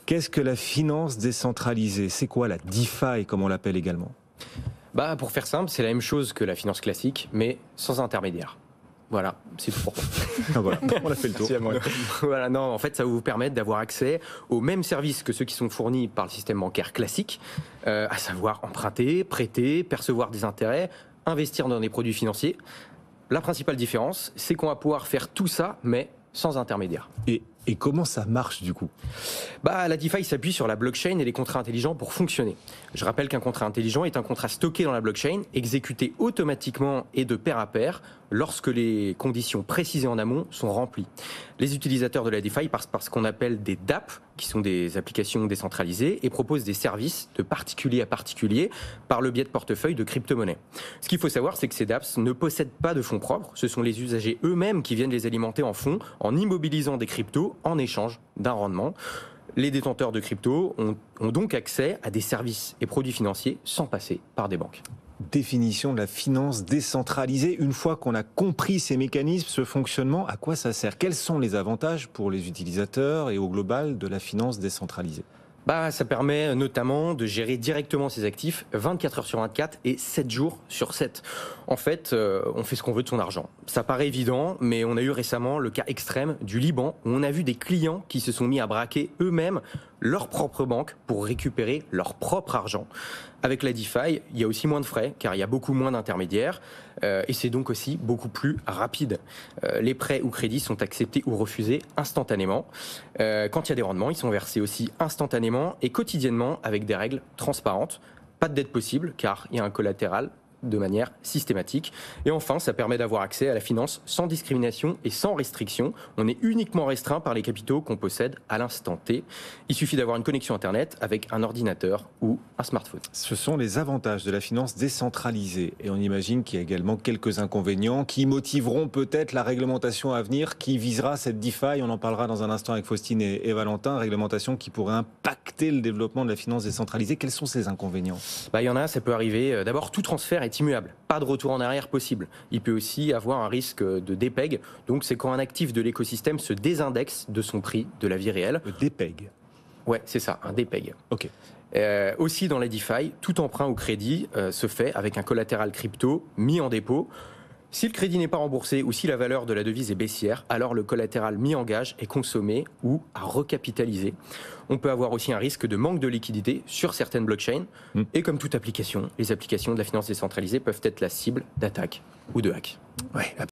Qu'est-ce que la finance décentralisée? C'est quoi la DeFi, comme on l'appelle également? Pour faire simple, c'est la même chose que la finance classique, mais sans intermédiaire. Voilà, c'est tout pourquoi. Voilà, on a fait le tour. Voilà, non, en fait, ça va vous permettre d'avoir accès aux mêmes services que ceux qui sont fournis par le système bancaire classique, à savoir emprunter, prêter, percevoir des intérêts, investir dans des produits financiers. La principale différence, c'est qu'on va pouvoir faire tout ça, mais sans intermédiaire. Et comment ça marche du coup? La DeFi s'appuie sur la blockchain et les contrats intelligents pour fonctionner. Je rappelle qu'un contrat intelligent est un contrat stocké dans la blockchain, exécuté automatiquement et de pair à pair lorsque les conditions précisées en amont sont remplies. Les utilisateurs de la DeFi passent par ce qu'on appelle des dApp, qui sont des applications décentralisées, et proposent des services de particulier à particulier par le biais de portefeuilles de crypto-monnaies. Ce qu'il faut savoir, c'est que ces dApps ne possèdent pas de fonds propres, ce sont les usagers eux-mêmes qui viennent les alimenter en fonds en immobilisant des cryptos en échange d'un rendement. Les détenteurs de crypto ont donc accès à des services et produits financiers sans passer par des banques. Définition de la finance décentralisée. Une fois qu'on a compris ces mécanismes, ce fonctionnement, à quoi ça sert? Quels sont les avantages pour les utilisateurs et au global de la finance décentralisée? Ça permet notamment de gérer directement ses actifs 24 heures sur 24 et 7 jours sur 7. En fait, on fait ce qu'on veut de son argent. Ça paraît évident, mais on a eu récemment le cas extrême du Liban, où on a vu des clients qui se sont mis à braquer eux-mêmes leur propre banque pour récupérer leur propre argent. Avec la DeFi, il y a aussi moins de frais, car il y a beaucoup moins d'intermédiaires, et c'est donc aussi beaucoup plus rapide. Les prêts ou crédits sont acceptés ou refusés instantanément. Quand il y a des rendements, ils sont versés aussi instantanément et quotidiennement avec des règles transparentes. Pas de dette possible, car il y a un collatéral de manière systématique. Et enfin, ça permet d'avoir accès à la finance sans discrimination et sans restriction. On est uniquement restreint par les capitaux qu'on possède à l'instant T. Il suffit d'avoir une connexion Internet avec un ordinateur ou un smartphone. Ce sont les avantages de la finance décentralisée. Et on imagine qu'il y a également quelques inconvénients qui motiveront peut-être la réglementation à venir qui visera cette DeFi. On en parlera dans un instant avec Faustine et Valentin. Réglementation qui pourrait impacter le développement de la finance décentralisée. Quels sont ces inconvénients? Il y en a, ça peut arriver. D'abord, tout transfert est immuable. Pas de retour en arrière possible. Il peut aussi avoir un risque de dépeg. Donc, c'est quand un actif de l'écosystème se désindexe de son prix de la vie réelle. Le dépeg? Ouais, c'est ça, un dépeg. Ok. Aussi, dans la DeFi, tout emprunt ou crédit se fait avec un collatéral crypto mis en dépôt. Si le crédit n'est pas remboursé ou si la valeur de la devise est baissière, alors le collatéral mis en gage est consommé ou à recapitaliser. On peut avoir aussi un risque de manque de liquidité sur certaines blockchains. Et comme toute application, les applications de la finance décentralisée peuvent être la cible d'attaques ou de hacks. Ouais,